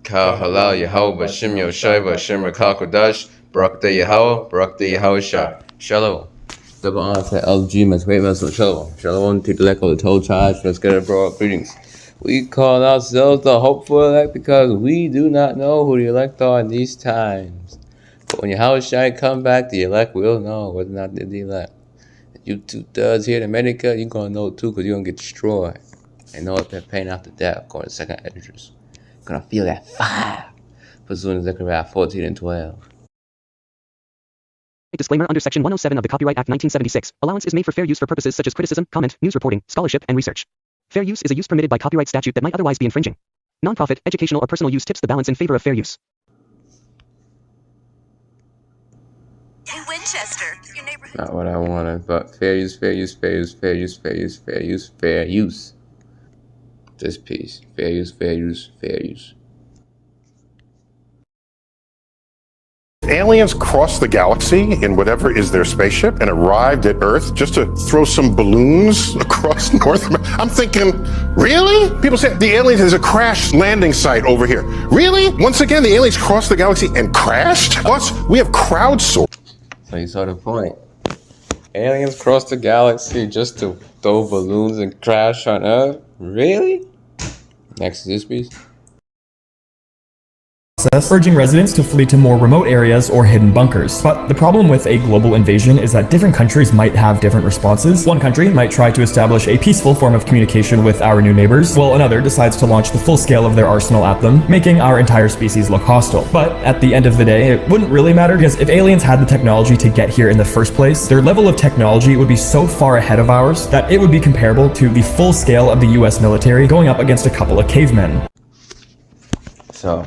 Kal Halal Yahawah Bashim Yoshai Bashim Rakal Kodash Barak the Yahawah Barak the YAHAWASHI. Shalom. Double honor to LG Masway Muslim Shalom. Shalom to the elect of the 12 tribes. Let's get it, bro. Greetings. We call ourselves the hopeful elect because we do not know who the elect are in these times. But when YAHAWASHI come back, the elect will know whether or not they're the elect. You two thugs here in America, you're going to know too because you're going to get destroyed. And know what they're paying after death, according to second Editors. Gonna feel that fire. Pursuing Zechariah 14 and 12. A disclaimer under Section 107 of the Copyright Act 1976. Allowance is made for fair use for purposes such as criticism, comment, news reporting, scholarship, and research. Fair use is a use permitted by copyright statute that might otherwise be infringing. Nonprofit, educational, or personal use tips the balance in favor of fair use. In Winchester, your neighborhood. Not what I wanted, but fair use, fair use, fair use, fair use, fair use, fair use, fair use. This piece. Fair use, fair use, fair use. Aliens crossed the galaxy in whatever is their spaceship and arrived at Earth just to throw some balloons across North America. I'm thinking, really? People say the aliens, there's a crash landing site over here. Really? Once again, the aliens crossed the galaxy and crashed? Plus, we have crowdsourced. So you saw the point. Aliens cross the galaxy just to throw balloons and crash on Earth? Really? Next to this piece. Urging residents to flee to more remote areas or hidden bunkers. But the problem with a global invasion is that different countries might have different responses. One country might try to establish a peaceful form of communication with our new neighbors, while another decides to launch the full scale of their arsenal at them, making our entire species look hostile. But at the end of the day, it wouldn't really matter, because if aliens had the technology to get here in the first place, their level of technology would be so far ahead of ours that it would be comparable to the full scale of the US military going up against a couple of cavemen. So,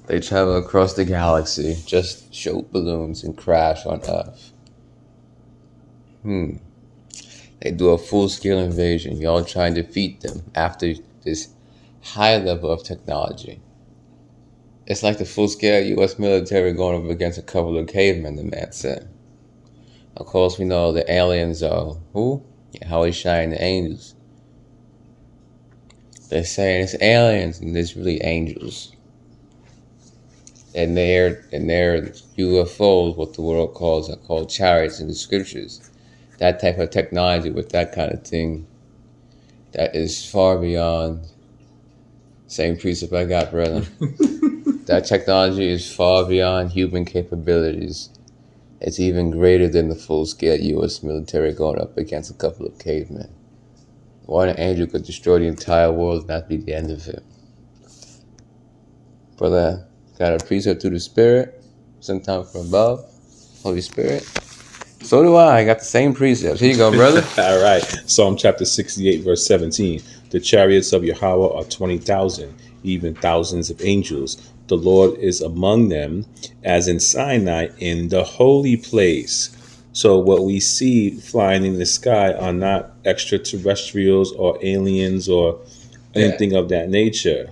they travel across the galaxy, just shoot balloons and crash on Earth. They do a full-scale invasion. Y'all try and defeat them after this high level of technology. It's like the full-scale U.S. military going up against a couple of cavemen, the man said. Of course, we know the aliens are who? YAHAWASHI and the angels. They're saying it's aliens and it's really angels. And their UFOs, what the world calls, are called chariots in the scriptures. That type of technology with that kind of thing, that is far beyond. Same precept I got, brother. That technology is far beyond human capabilities. It's even greater than the full-scale U.S. military going up against a couple of cavemen. One angel could destroy the entire world and that be the end of it. Brother, got a precept through the Spirit, sometime from above, Holy Spirit. So do I. I got the same precepts. Here you go, brother. All right. Psalm chapter 68, verse 17. The chariots of Yahawah are 20,000, even thousands of angels. The Lord is among them, as in Sinai, in the holy place. So what we see flying in the sky are not extraterrestrials or aliens or anything of that nature.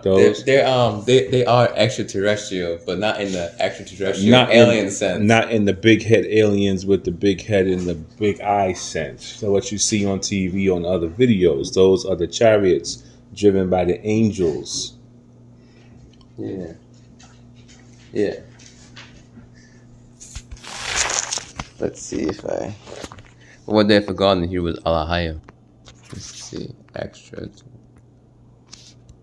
They are extraterrestrial, but not in the extraterrestrial alien sense. Not in the big head aliens with the big head and the big eye sense. So what you see on TV, on other videos, those are the chariots driven by the angels. Yeah. Let's see if I... What they forgotten here was Alahaya. Let's see. Extra...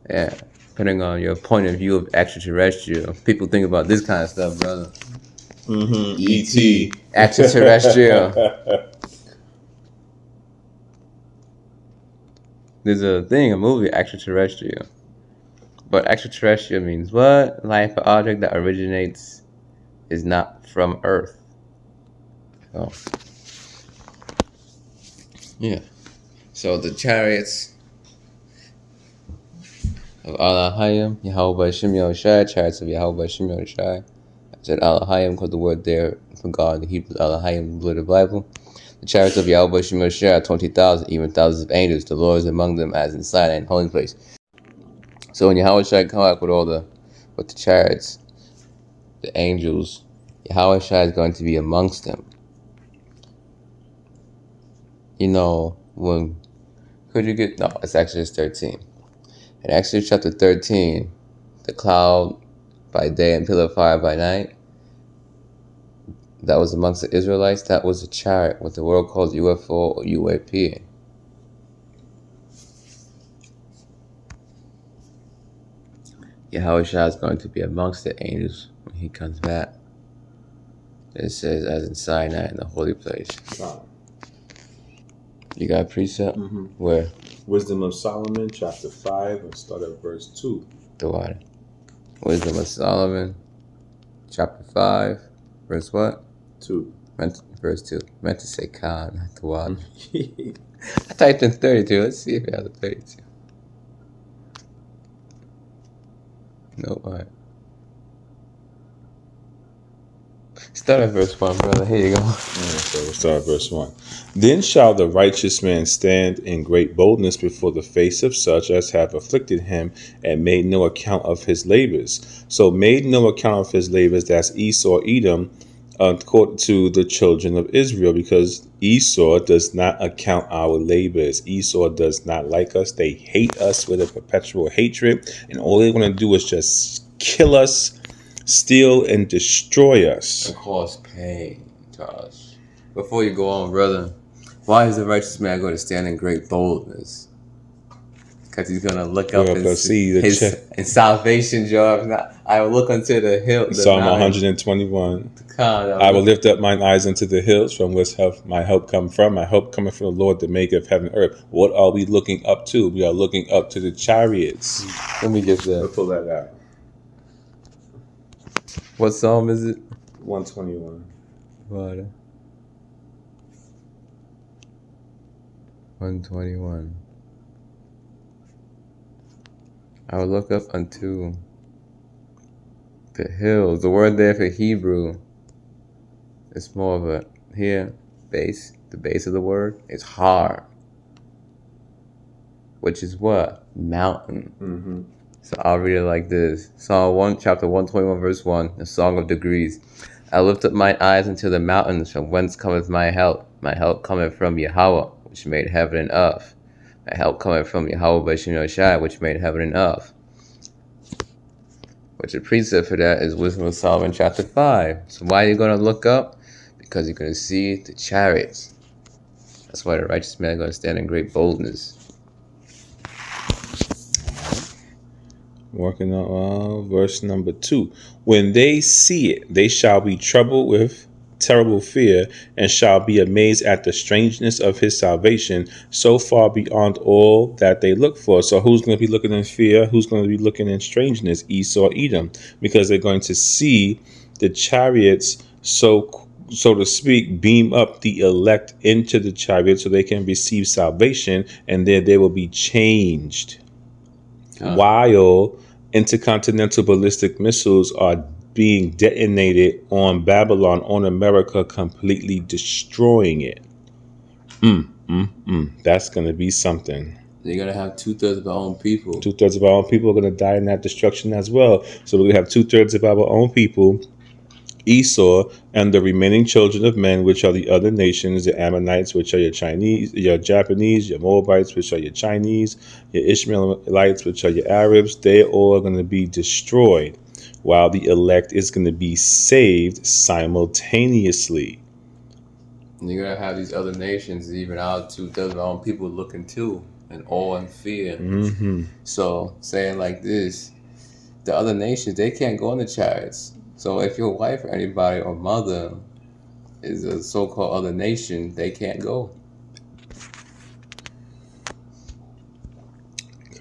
Yeah, depending on your point of view of extraterrestrial, people think about this kind of stuff, brother. E.T. Extraterrestrial. There's a movie, extraterrestrial. But extraterrestrial means what? Life or object that originates is not from Earth. Oh. Yeah. So the chariots of Alahayim, Yahawah Bashim Yahushai, chariots of Yahawah Bashim Yahushai. I said Alahayim because the word there for God in the Hebrew, Alahayim, the word of the Bible. The chariots of Yahawah Bashim Yahushai are 20,000, even thousands of angels. The Lord is among them, as in Sinai and holy place. So when Yahawashi come out with the chariots, the angels, Yahawashi is going to be amongst them. You know, could you get, no, it's Exodus 13. In Exodus chapter 13, the cloud by day and pillar of fire by night, that was amongst the Israelites. That was a chariot, what the world calls UFO or UAP. Yahawashi is going to be amongst the angels when he comes back. It says, as in Sinai in the holy place. Wow. You got a precept? Where? Wisdom of Solomon, chapter 5, and start at verse 2. The water. Wisdom of Solomon, chapter 5, verse what? 2. Verse 2. Meant to say Khan, not the water. I typed in 32. Let's see if it has a 32. Nope, alright. Start at verse 1, brother. Here you go. So we'll start at verse 1. Then shall the righteous man stand in great boldness before the face of such as have afflicted him and made no account of his labors. So made no account of his labors, that's Esau, Edom, according to the children of Israel, because Esau does not account our labors. Esau does not like us. They hate us with a perpetual hatred, and all they want to do is just kill us, steal, and destroy us. And cause pain to us. Before you go on, brother, why is the righteous man going to stand in great boldness? Because he's going to look up and see his salvation job. I will look unto the hill. Psalm 121. I will lift up mine eyes unto the hills, from which my help come from. My help cometh from the Lord, that maketh heaven and earth. What are we looking up to? We are looking up to the chariots. Let me get that. Let's pull that out. What psalm is it? 121. Water. 121. I will look up unto the hills. The word there for Hebrew, it's more of a, here, base. The base of the word is har, which is what? Mountain. So I'll read it like this. Psalm 1, chapter 121, verse 1, the Song of Degrees. I lift up mine eyes unto the mountains, from whence cometh my help. My help cometh from Yahawah, which made heaven and earth. My help cometh from YAHAWASHI, which made heaven and earth. Which the precept for that is Wisdom of Solomon, chapter 5. So why are you going to look up? Because you're going to see the chariots. That's why the righteous man is going to stand in great boldness. Working on verse number 2. When they see it, they shall be troubled with terrible fear, and shall be amazed at the strangeness of his salvation, so far beyond all that they look for. So who's going to be looking in fear? Who's going to be looking in strangeness? Esau, Edom, because they're going to see the chariots, so to speak, beam up the elect into the chariot so they can receive salvation, and then they will be changed. While intercontinental ballistic missiles are being detonated on Babylon, on America, completely destroying it. That's going to be something. You're going to have 2/3 of our own people. 2/3 of our own people are going to die in that destruction as well. So we're going to have 2/3 of our own people, Esau, and the remaining children of men, which are the other nations, the Ammonites, which are your Chinese, your Japanese, your Moabites, which are your Chinese, your Ishmaelites, which are your Arabs. They all are going to be destroyed, while the elect is going to be saved simultaneously. And you're going to have these other nations, even our 2/3 of our own people, looking too, in awe and fear. So, saying like this, the other nations, they can't go in the chariots. So if your wife or anybody or mother is a so-called other nation, they can't go.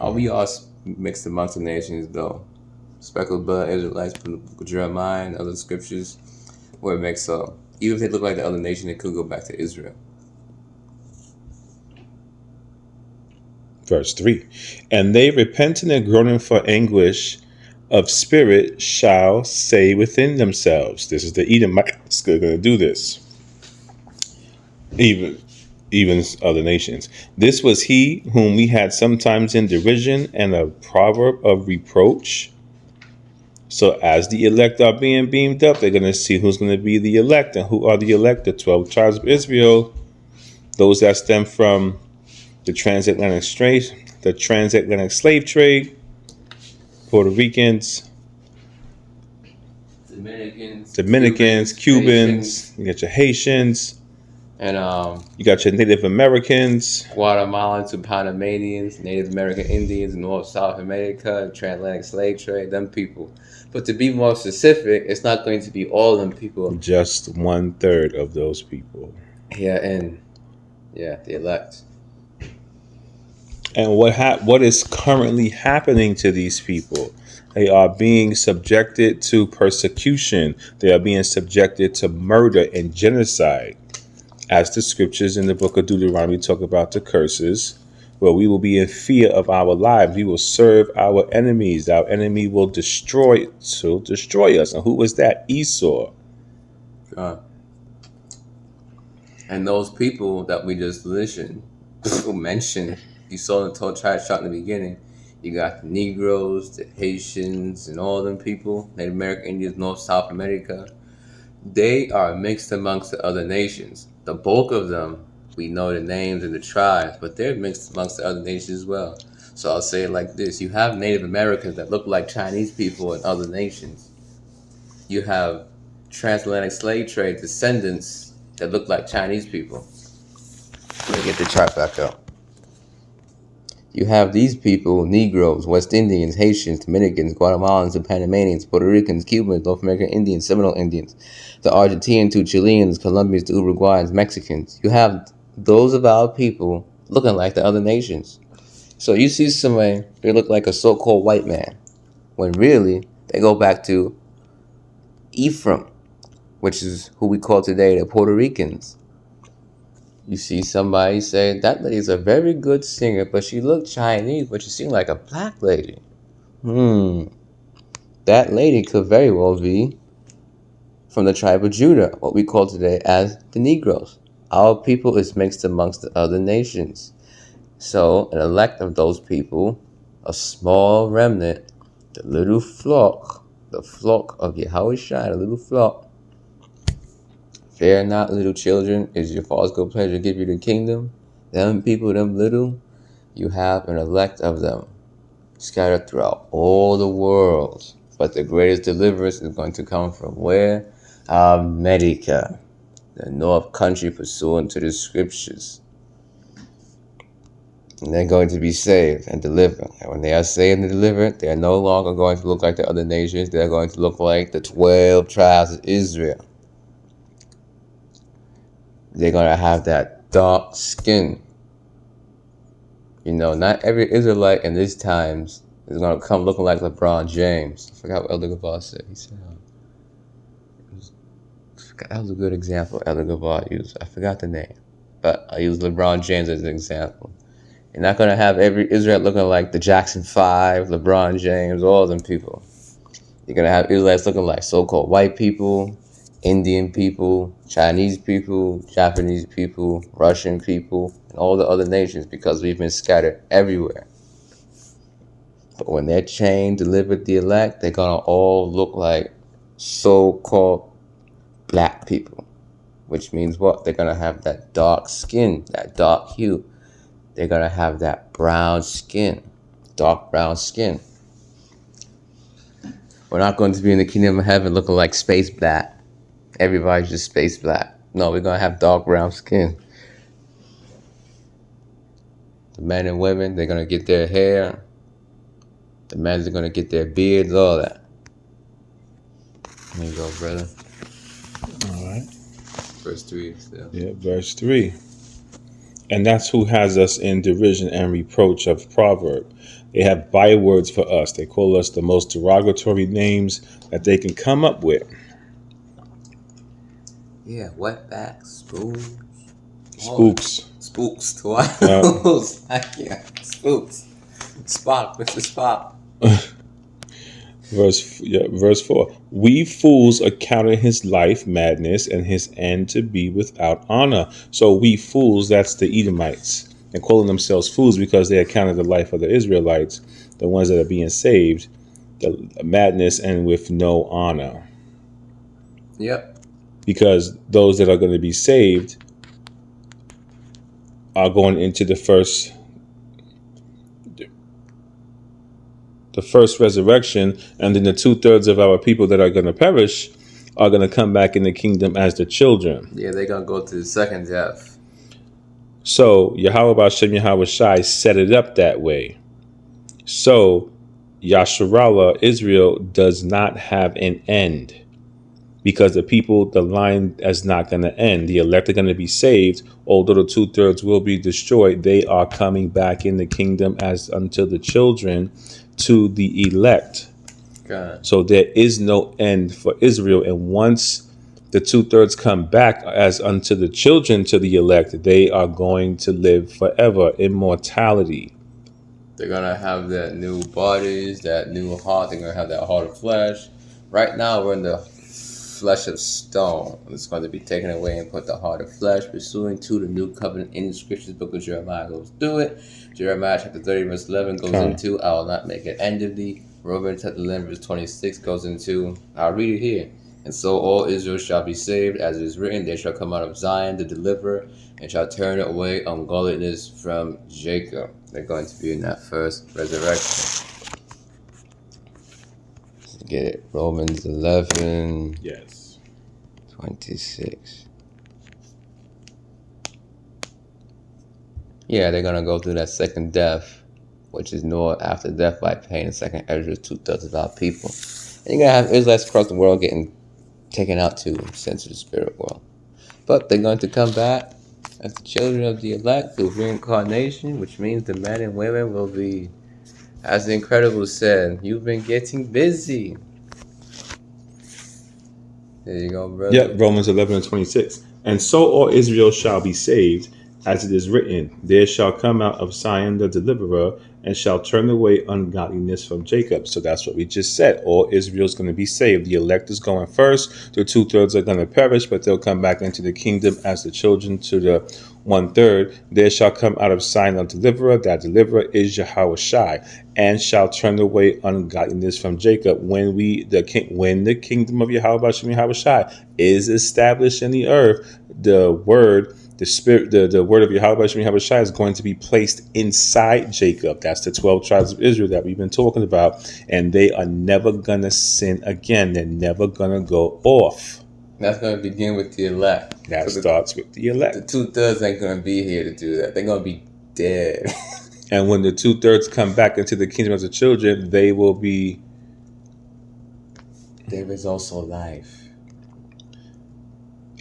Are we all mixed amongst the nations, though? Speckled blood, Israelites, from the book of Jeremiah and other scriptures, where it makes up. Even if they look like the other nation, they could go back to Israel. Verse 3. And they repenting and groaning for anguish of spirit shall say within themselves. This is the Edomites going to do this. Even other nations. This was he whom we had sometimes in derision and a proverb of reproach. So as the elect are being beamed up, they're going to see who's going to be the elect. And who are the elect? The 12 tribes of Israel. Those that stem from the transatlantic strait, the transatlantic slave trade, Puerto Ricans, Dominicans, Cubans, you got your Haitians, and you got your Native Americans, Guatemalans and Panamanians, Native American Indians, North South America, transatlantic slave trade, them people. But to be more specific, it's not going to be all them people. just 1/3 of those people. The elect. And what is currently happening to these people? They are being subjected to persecution. They are being subjected to murder and genocide. As the scriptures in the book of Deuteronomy talk about the curses, where we will be in fear of our lives. We will serve our enemies. Our enemy will destroy us. And who was that? Esau. And those people that we just mentioned, you saw in the Torah chart in the beginning, you got the Negroes, the Haitians, and all them people, Native American Indians, North, South America. They are mixed amongst the other nations. The bulk of them, we know the names and the tribes, but they're mixed amongst the other nations as well. So I'll say it like this. You have Native Americans that look like Chinese people in other nations. You have transatlantic slave trade descendants that look like Chinese people. Let me get the chart back up. You have these people, Negroes, West Indians, Haitians, Dominicans, Guatemalans, and Panamanians, Puerto Ricans, Cubans, North American Indians, Seminole Indians, the Argentinians, the Chileans, Colombians, the Uruguayans, Mexicans. You have those of our people looking like the other nations. So you see somebody, they look like a so-called white man, when really they go back to Ephraim, which is who we call today the Puerto Ricans. You see somebody say, that lady's a very good singer, but she looked Chinese, but she seemed like a black lady. That lady could very well be from the tribe of Judah, what we call today as the Negroes. Our people is mixed amongst the other nations. So an elect of those people, a small remnant, the little flock, the flock of YAHAWASHI, the little flock. Fear not, little children, is your father's good pleasure to give you the kingdom. Them people, them little, you have an elect of them scattered throughout all the world. But the greatest deliverance is going to come from where? America, the North Country, pursuant to the scriptures. And they're going to be saved and delivered. And when they are saved and delivered, they are no longer going to look like the other nations. They're going to look like the 12 tribes of Israel. They're going to have that dark skin. You know, not every Israelite in these times is going to come looking like LeBron James. I forgot what Elder Gabar said. He said, that was a good example Elder Gabar used. I forgot the name. But I used LeBron James as an example. You're not going to have every Israelite looking like the Jackson 5, LeBron James, all of them people. You're going to have Israelites looking like so-called white people, Indian people, Chinese people, Japanese people, Russian people, and all the other nations, because we've been scattered everywhere. But when they're chained, delivered, the elect, they're going to all look like so-called black people, which means what? They're going to have that dark skin, that dark hue. They're going to have that brown skin, dark brown skin. We're not going to be in the kingdom of heaven looking like space black. Everybody's just space black. No, we're going to have dark brown skin. The men and women, they're going to get their hair. The men are going to get their beards, all that. There you go, brother. All right. Verse 3. Still. Yeah, verse 3. And that's who has us in derision and reproach of proverb. They have bywords for us. They call us the most derogatory names that they can come up with. Yeah, wetbacks, spoons. Spooks. Spooks, twice. Yeah, spooks. Spock, Mr. Spock. Verse 4. We fools accounted his life madness and his end to be without honor. So we fools, that's the Edomites. And calling themselves fools because they accounted the life of the Israelites, the ones that are being saved, the madness and with no honor. Yep. Because those that are going to be saved are going into the first the first resurrection, and then the 2/3 of our people that are going to perish are going to come back in the kingdom as the children. Yeah, they're gonna go to the second death. So Yahweh BAHASHAM YAHAWASHI set it up that way. So Yasharallah, Israel, does not have an end. Because the line is not going to end. The elect are going to be saved. Although the 2/3 will be destroyed, they are coming back in the kingdom as unto the children to the elect. God. So there is no end for Israel. And once the 2/3 come back as unto the children to the elect, they are going to live forever. Immortality. They're gonna have that new bodies, that new heart. They're gonna have that heart of flesh. Right now, we're in the flesh of stone. It's going to be taken away and put the heart of flesh, pursuing to the new covenant in the scriptures. Book of Jeremiah goes through it. Jeremiah chapter 30 verse 11 goes into, I will not make an end of thee. Romans chapter 11 verse 26 goes into, I'll read it here. And so all Israel shall be saved, as it is written, they shall come out of Zion, the deliverer, and shall turn away ungodliness from Jacob. They're going to be in that first resurrection. Get it. Romans 11. Yes. 26. Yeah, they're gonna go through that second death, which is known after death by pain. The second Ezra, 2/3 of our people. And you're gonna have Israelites across the world getting taken out to sent to the spirit world. But they're going to come back as the children of the elect through reincarnation, which means the men and women will be, as the Incredible said, you've been getting busy. There you go, brother. Yep, Romans 11 and 26. And so all Israel shall be saved, as it is written, there shall come out of Zion the deliverer, and shall turn away ungodliness from Jacob. So that's what we just said. All Israel's going to be saved. The elect is going first. The 2/3 are going to perish, but they'll come back into the kingdom as the children to the 1/3. There shall come out of Zion a deliverer. That deliverer is Yahawashi, and shall turn away ungodliness from Jacob. When the kingdom of Yahweh BAHASHAM YAHAWASHI is established in the earth, the word, the spirit, the word of Yahweh BAHASHAM YAHAWASHI is going to be placed inside Jacob. That's the 12 tribes of Israel that we've been talking about, and they are never gonna sin again. They're never gonna go off. That's going to begin with the elect. That starts with the elect. The 2/3 ain't going to be here to do that. They're going to be dead. And when the 2/3 come back into the kingdom of the children, they will be. There is also life.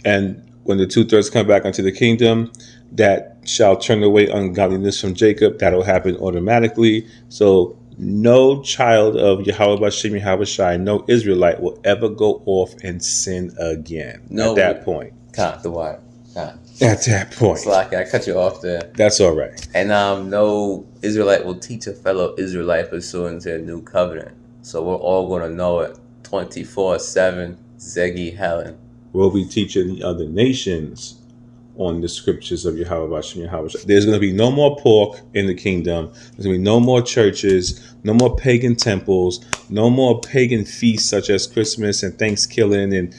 And when the 2/3 come back into the kingdom, that shall turn away ungodliness from Jacob. That'll happen automatically. So no child of Yahweh BAHASHAM YAHAWASHI, no Israelite will ever go off and sin again. No, at that point. Count the water. Count. At that point. Slack, I cut you off there. That's all right. And no Israelite will teach a fellow Israelite pursuant to a new covenant. So we're all going to know it 24/7. Zegi Helen. We'll be teaching the other nations on the scriptures of Yahweh BAHASHAM YAHAWASHI. There's going to be no more pork in the kingdom. There's going to be no more churches, no more pagan temples, no more pagan feasts such as Christmas and Thanksgiving and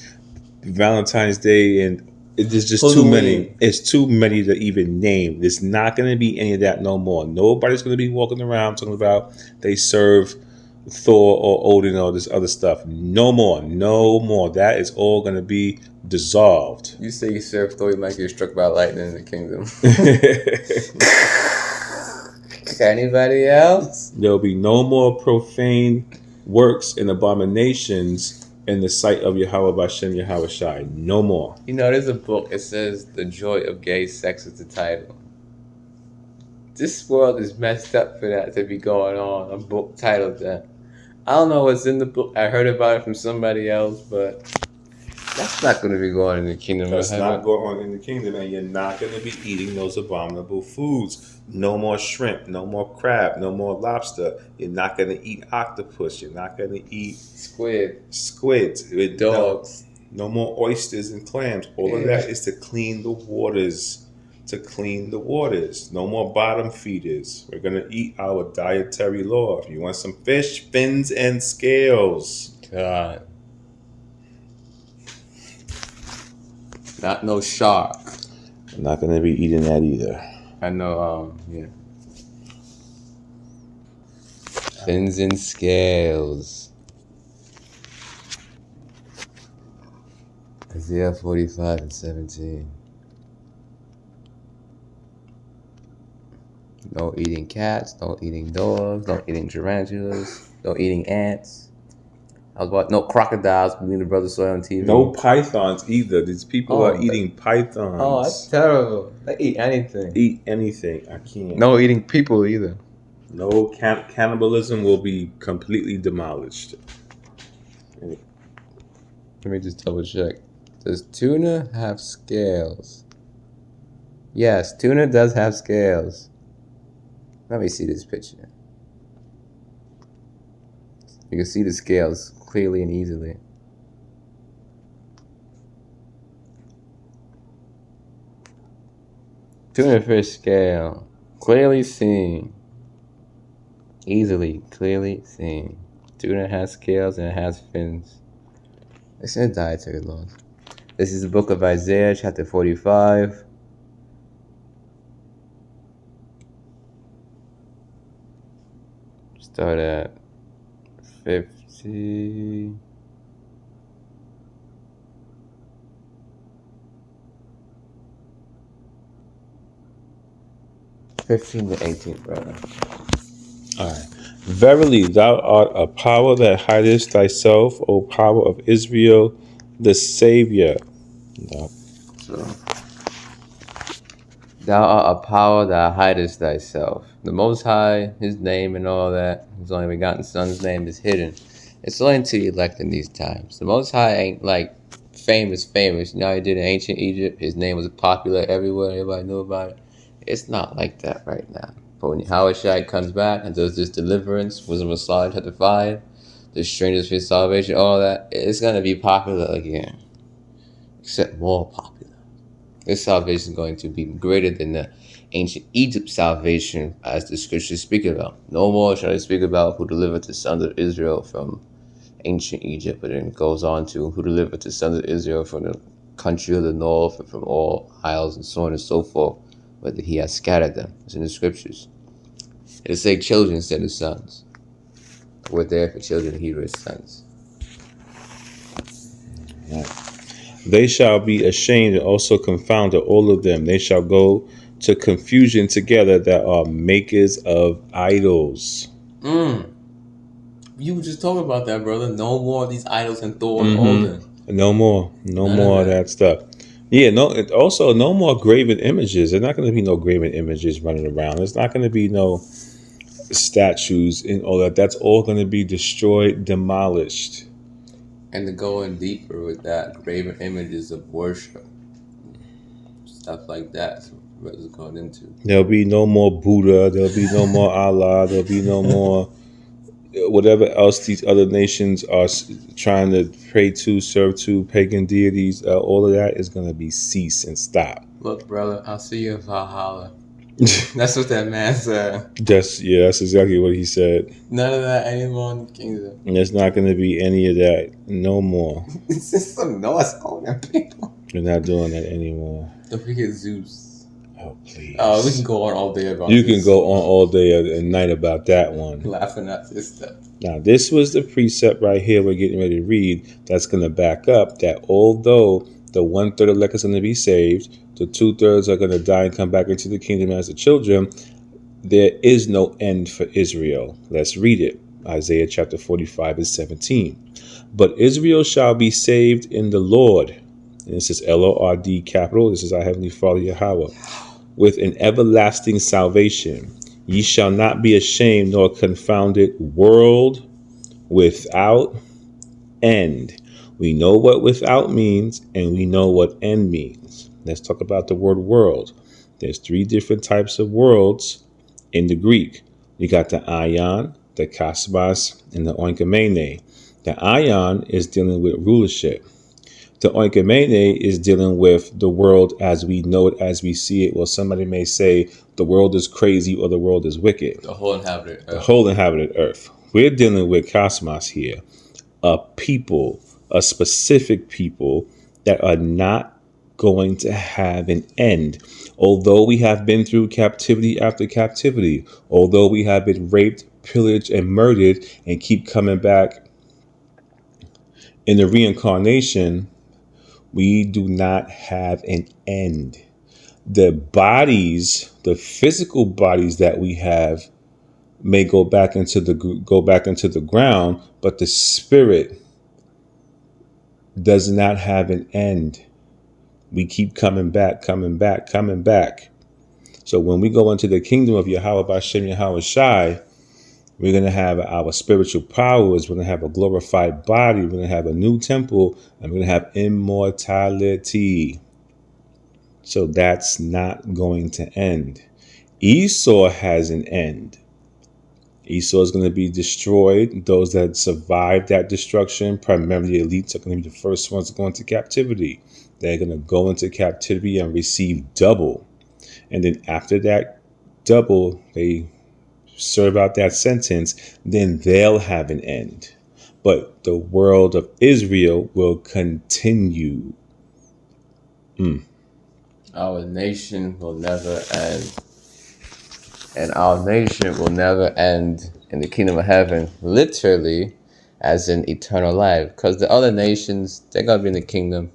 Valentine's Day, and there's just too many. It's too many to even name. There's not going to be any of that no more. Nobody's going to be walking around talking about they serve Thor or Odin or this other stuff. No more. No more. That is all going to be dissolved. You say you serve Thor, you might get struck by lightning in the kingdom. Anybody else? There'll be no more profane works and abominations in the sight of Yahweh BAHASHAM YAHAWASHI. No more. You know, there's a book. It says "The Joy of Gay Sex" is the title. This world is messed up for that to be going on. A book titled that. I don't know what's in the book. I heard about it from somebody else, but that's not going to be going in the kingdom. That's not going on in the kingdom, and you're not going to be eating those abominable foods. No more shrimp, no more crab, no more lobster. You're not going to eat octopus. You're not going to eat squids, dogs. No more oysters and clams. All of that is to clean the waters. No more bottom feeders. We're going to eat our dietary law. If you want some fish, fins and scales. God. Not no shark. I'm not going to be eating that either. I know, yeah. fins and scales. Isaiah 45 and 17. No eating cats, no eating dogs, no eating tarantulas, no eating ants. I was watching no crocodiles. Me and the brother saw it on TV. No pythons either. These people are eating pythons. Oh, that's terrible. They eat anything. Eat anything. I can't. No eating people either. No cannibalism will be completely demolished. Let me just double check. Does tuna have scales? Yes, tuna does have scales. Let me see this picture. You can see the scales clearly and easily. Tuna fish scale. Clearly seen. Easily, clearly seen. Tuna has scales and it has fins. It's in dietary laws. This is the book of Isaiah, chapter 45. Start at 50. (15 to 18, brother). All right. Verily, thou art a power that hidest thyself, O power of Israel, the Savior. No. So, thou art a power that hidest thyself. The Most High, His name and all that, His only begotten Son's name is hidden. It's only to the elect in these times. The Most High ain't like famous. You know how He did in ancient Egypt? His name was popular everywhere. Everybody knew about it. It's not like that right now. But when YAHAWASHI comes back and does this deliverance, Wisdom of Solomon chapter 5, the strangers for salvation, all that, it's going to be popular again. Except more popular. This salvation is going to be greater than the ancient Egypt salvation as the scriptures speak about. No more shall they speak about who delivered the sons of Israel from ancient Egypt, but then it goes on to who delivered the sons of Israel from the country of the north and from all isles and so on and so forth, whether He has scattered them. It's in the scriptures. It'll say children instead of sons. We're there for children, Hebrew is sons. They shall be ashamed and also confounded, all of them. They shall go to confusion together that are makers of idols. You were just talking about that, brother. No more of these idols and Thor and Odin. No more of that stuff. Yeah, also no more graven images. There's not going to be no graven images running around. There's not going to be no statues and all that. That's all going to be destroyed, demolished. And to go in deeper with that, graven images of worship, stuff like that. That's what it's going into. There'll be no more Buddha. There'll be no more Allah. There'll be no more whatever else these other nations are trying to pray to, serve to, pagan deities. All of that is going to be cease and stop. Look, brother, I'll see you in Valhalla. That's what that man said. That's exactly what he said. None of that anymore in the kingdom. And there's not going to be any of that. No more. It's just some noise on them people. We're not doing that anymore. Don't forget Zeus. Oh, please. We can go on all day about You this. can go on all day and night about that one. Laughing at this stuff. Now, this was the precept right here we're getting ready to read that's going to back up that although the 1/3 elect is going to be saved, the 2/3 are going to die and come back into the kingdom as the children, there is no end for Israel. Let's read it. Isaiah chapter 45 and 17. But Israel shall be saved in the Lord. And this is Lord capital. This is our Heavenly Father Yahweh. With an everlasting salvation. Ye shall not be ashamed nor confounded, world without end. We know what without means, and we know what end means. Let's talk about the word world. There's 3 different types of worlds in the Greek. You got the aion, the kasbas, and the oikomene. The aion is dealing with rulership. The oikomene is dealing with the world as we know it, as we see it. Well, somebody may say the world is crazy or the world is wicked. The whole inhabited earth. The whole inhabited earth. We're dealing with cosmos here. A people, a specific people that are not going to have an end. Although we have been through captivity after captivity, although we have been raped, pillaged and murdered and keep coming back in the reincarnation, we do not have an end. The bodies, the physical bodies that we have, may go back into the ground, but the spirit does not have an end. We keep coming back, coming back, coming back. So when we go into the kingdom of Yahawah BAHASHAM YAHAWASHI, we're going to have our spiritual powers. We're going to have a glorified body. We're going to have a new temple, and we're going to have immortality. So that's not going to end. Esau has an end. Esau is going to be destroyed. Those that survive that destruction, primarily elites, are going to be the first ones to go into captivity. They're going to go into captivity and receive double. And then after that double, they serve out that sentence, then they'll have an end. But the world of Israel will continue. Our nation will never end. And our nation will never end in the kingdom of heaven, literally, as in eternal life. Because the other nations, they're going to be in the kingdom.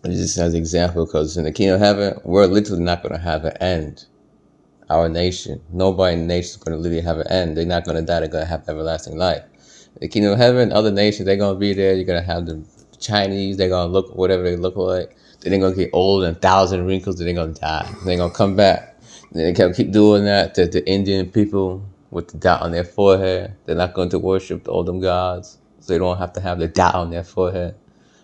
Just as an example, because in the kingdom of heaven, we're literally not going to have an end. Our nation, nobody in the nation is going to literally have an end. They're not going to die. They're going to have everlasting life. In the kingdom of heaven, other nations, they're going to be there. You're going to have the Chinese. They're going to look whatever they look like. Then they're going to get old and 1,000 wrinkles. Then they're going to die. They're going to come back. And they can keep doing that. The Indian people with the dot on their forehead, they're not going to worship all them gods. So they don't have to have the dot on their forehead.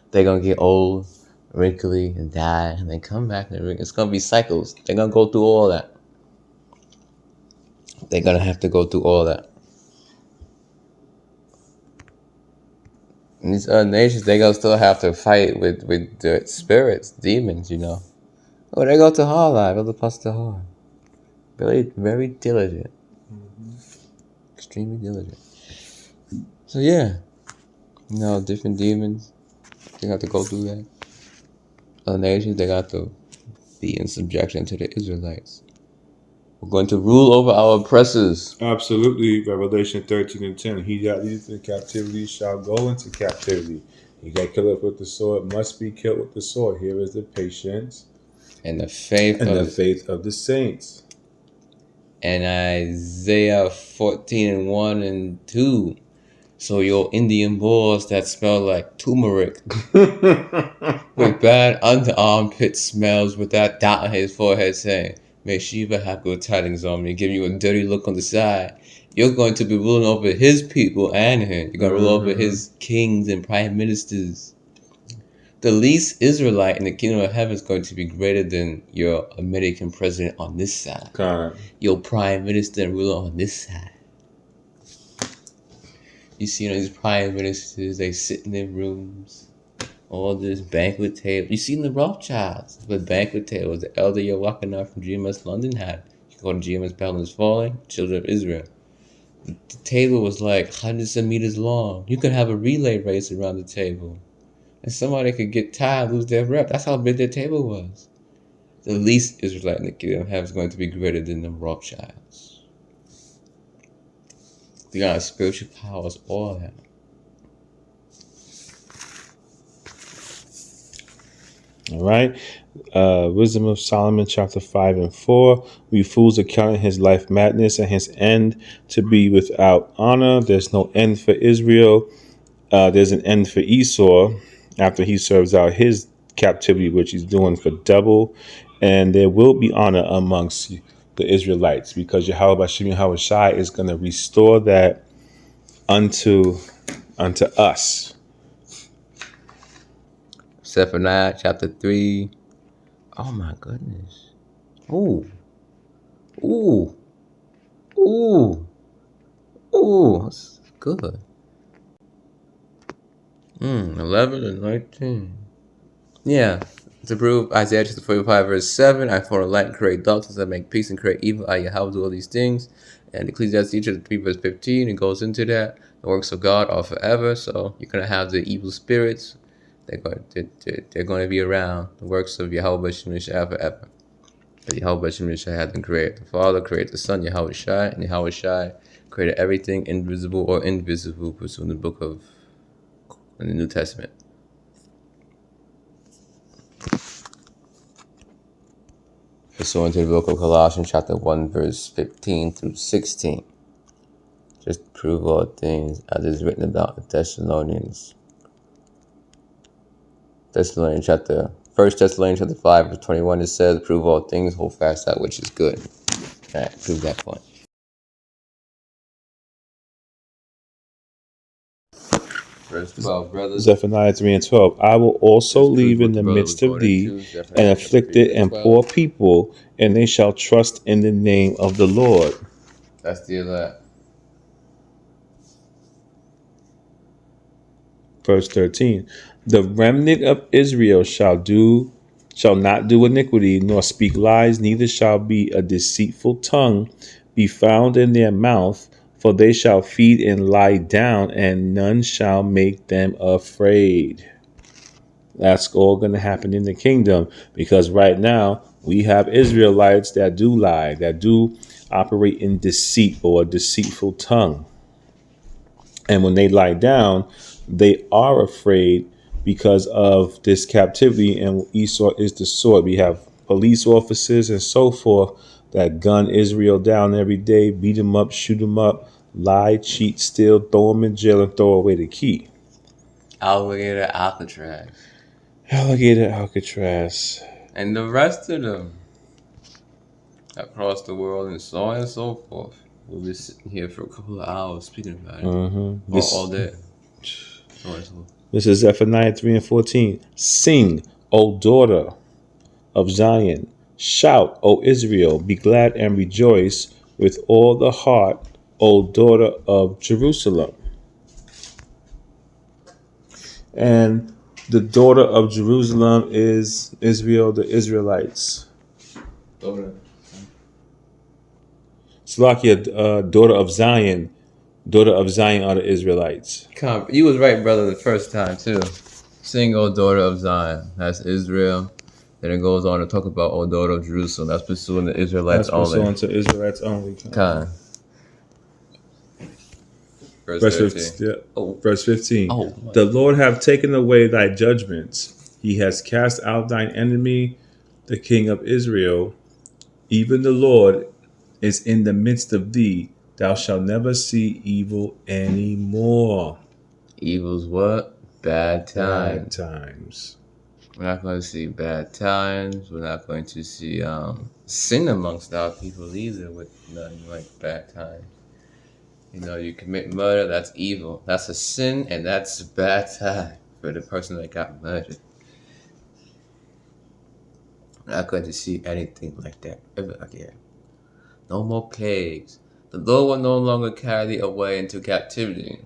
They're going to get old, wrinkly, and die. And then come back. And it's going to be cycles. They're going to go through all that. They're going to have to go through all that. And these other nations, they're going to still have to fight with the spirits, demons, you know. Oh, they go to YAHAWAH, other parts to YAHAWAH. Very, very diligent. Extremely diligent. So, yeah. You know, different demons, they have to go through that. Other nations, they got to be in subjection to the Israelites. We're going to rule over our oppressors. Absolutely. Revelation 13:10. He that leadeth in captivity shall go into captivity. He that killeth with the sword must be killed with the sword. Here is the patience And the faith of the saints. And Isaiah 14:1-2. So your Indian boys that smell like turmeric with bad underarm pit smells with that dot on his forehead saying, may Shiva have good tidings on me, give you a dirty look on the side. You're going to be ruling over his people and him. You're going to rule over his kings and prime ministers. The least Israelite in the kingdom of heaven is going to be greater than your American president on this side. God. Your prime minister and ruler on this side. You see, these prime ministers, they sit in their rooms, all this banquet table. You see the Rothschilds, the banquet tables, the elder you're walking out from GMS London had. You go to GMS Babylon's Falling, Children of Israel. The table was like hundreds of meters long. You could have a relay race around the table. And somebody could get tired, lose their rep. That's how big their table was. The least Israelite in the kingdom of heaven is going to be greater than the Rothschilds. They got spiritual powers, all that. All right. Wisdom of Solomon, chapter 5-4. We fools accounting his life madness and his end to be without honor. There's no end for Israel. There's an end for Esau after he serves out his captivity, which he's doing for double. And there will be honor amongst the Israelites because Yahawah BAHASHAM YAHAWASHI is going to restore that unto us. Zephaniah chapter 3. Oh my goodness. Ooh. That's good. 11 and 19. Yeah. To prove Isaiah chapter 45 verse 7, I form a light and create darkness, I make peace and create evil. I Yahawah do all these things. And Ecclesiastes chapter 3 verse 15, it goes into that. The works of God are forever. So you're going to have the evil spirits. They're going to be around. The works of Yahawah BAHASHAM YAHAWASHI forever. But YAHAWASHI had them create the Father, create the Son, YAHAWASHI, and YAHAWASHI created everything invisible or invisible pursuant to the book of in the New Testament. Pursuant to the book of Colossians chapter 1 verse 15 through 16. Just to prove all things as is written about the Thessalonians. Thessalonians chapter 1 Thessalonians chapter 5 verse 21, it says, prove all things, hold fast that which is good. Alright, prove that point. Verse 12, brothers. Zephaniah 3 and 12. I will also leave in the midst of thee an afflicted and poor people, and they shall trust in the name of the Lord. That's the elect. Verse 13. The remnant of Israel shall not do iniquity, nor speak lies, neither shall be a deceitful tongue be found in their mouth, for they shall feed and lie down, and none shall make them afraid. That's all going to happen in the kingdom, because right now we have Israelites that do lie, that do operate in deceit or a deceitful tongue. And when they lie down, they are afraid because of this captivity, and Esau is the sword. We have police officers and so forth that gun Israel down every day, beat them up, shoot them up, lie, cheat, steal, throw them in jail, and throw away the key. Alligator Alcatraz. Alligator Alcatraz. And the rest of them across the world and so on and so forth. We'll be sitting here for a couple of hours speaking about it. All day. This is Zephaniah 3 and 14. Sing, O daughter of Zion. Shout, O Israel. Be glad and rejoice with all the heart, O daughter of Jerusalem. And the daughter of Jerusalem is Israel, the Israelites. Salakia, daughter of Zion. Daughter of Zion are the Israelites. You was right, brother, the first time, too. Sing, O daughter of Zion. That's Israel. Then it goes on to talk about, O daughter of Jerusalem. That's pursuing the Israelites only. That's pursuing to Israelites only. Verse 15. Verse 15. The Lord hath taken away thy judgments. He has cast out thine enemy, the King of Israel. Even the Lord is in the midst of thee. Thou shalt never see evil anymore. Evil's what? Bad times. Bad times. We're not going to see bad times. We're not going to see sin amongst our people either with nothing like bad times. You know, you commit murder, that's evil. That's a sin, and that's a bad time for the person that got murdered. We're not going to see anything like that ever again. No more plagues. The Lord will no longer carry thee away into captivity.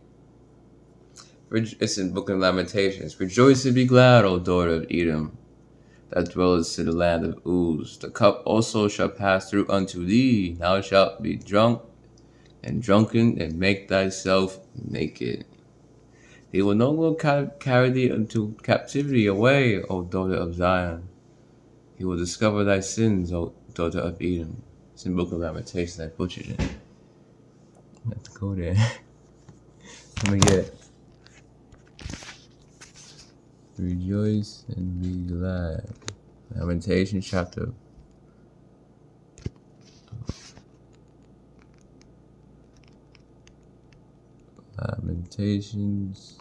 It's in Book of Lamentations. Rejoice and be glad, O daughter of Edom, that dwellest in the land of Uz. The cup also shall pass through unto thee. Thou shalt be drunk and drunken, and make thyself naked. He will no longer carry thee into captivity away, O daughter of Zion. He will discover thy sins, O daughter of Edom. It's in Book of Lamentations. I butchered it. I have to go there. Let me get it. Rejoice and be glad. Lamentations chapter. Lamentations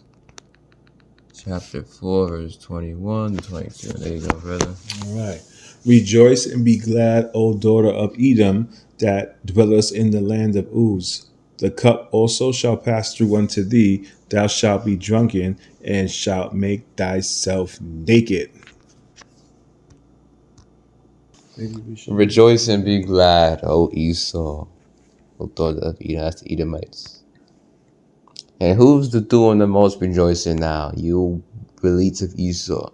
chapter 4 verse 21 to 22. There you go, brother. All right. Rejoice and be glad, O daughter of Edom, that dwellest in the land of Uz. The cup also shall pass through unto thee. Thou shalt be drunken, and shalt make thyself naked. Rejoice and be glad, O Esau, O daughter of Edom. That's the Edomites. And who's doing the most rejoicing now? You elites of Esau.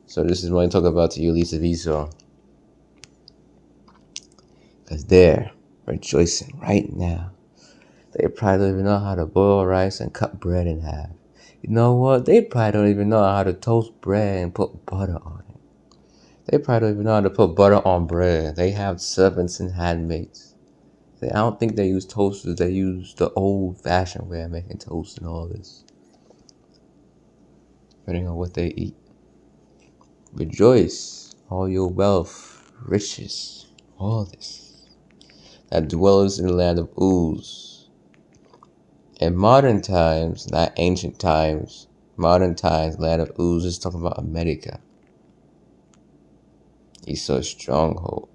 So this is what I talk about to you elites of Esau. Because they're rejoicing right now. They probably don't even know how to boil rice and cut bread in half. You know what? They probably don't even know how to toast bread and put butter on it. They probably don't even know how to put butter on bread. They have servants and handmaids. I don't think they use toasters. They use the old-fashioned way of making toast and all this. Depending on what they eat. Rejoice, all your wealth, riches, all this, that dwellers in the land of Uz. In modern times, not ancient times, modern times, land of Uz is talking about America. Esau's stronghold.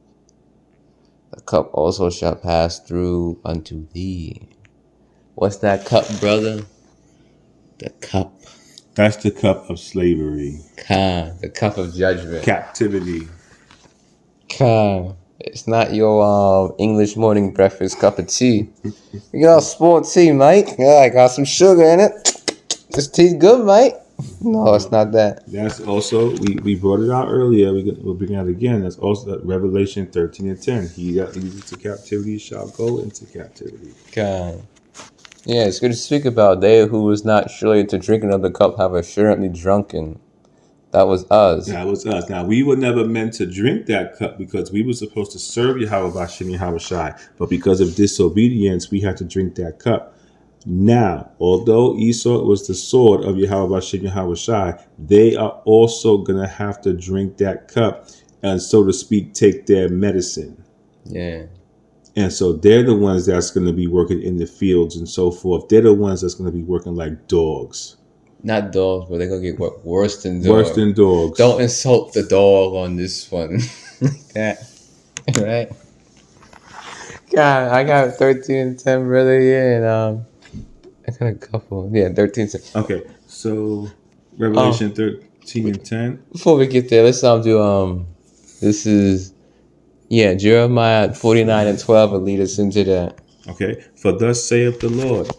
The cup also shall pass through unto thee. What's that cup, brother? The cup. That's the cup of slavery. Khan, the cup of judgment. Captivity. Khan. It's not your English morning breakfast cup of tea. You got sport tea, mate. Yeah, I got some sugar in it. This tea's good, mate. No, it's not that. That's also, we brought it out earlier. We'll bring it out again. That's also Revelation 13 and 10. He that leads into captivity shall go into captivity. God. Yeah, it's good to speak about. They who was not surely to drink another cup have assuredly drunken. That was us. That was us. Now, we were never meant to drink that cup because we were supposed to serve YAHAWASHI and YAHAWASHI. But because of disobedience, we had to drink that cup. Now, although Esau was the sword of YAHAWASHI and YAHAWASHI, they are also going to have to drink that cup and, so to speak, take their medicine. Yeah. And so they're the ones that's going to be working in the fields and so forth. They're the ones that's going to be working like dogs. Not dogs, but they're going to get worse than dogs. Worse than dogs. Don't insult the dog on this one. That, right? God, I got 13 and 10, brother. Yeah, and I got a couple. Yeah, 13 and 10. Okay, so Revelation 13 and 10. Before we get there, let's do, this is, yeah, Jeremiah 49 and 12 will lead us into that. Okay, for thus saith the Lord,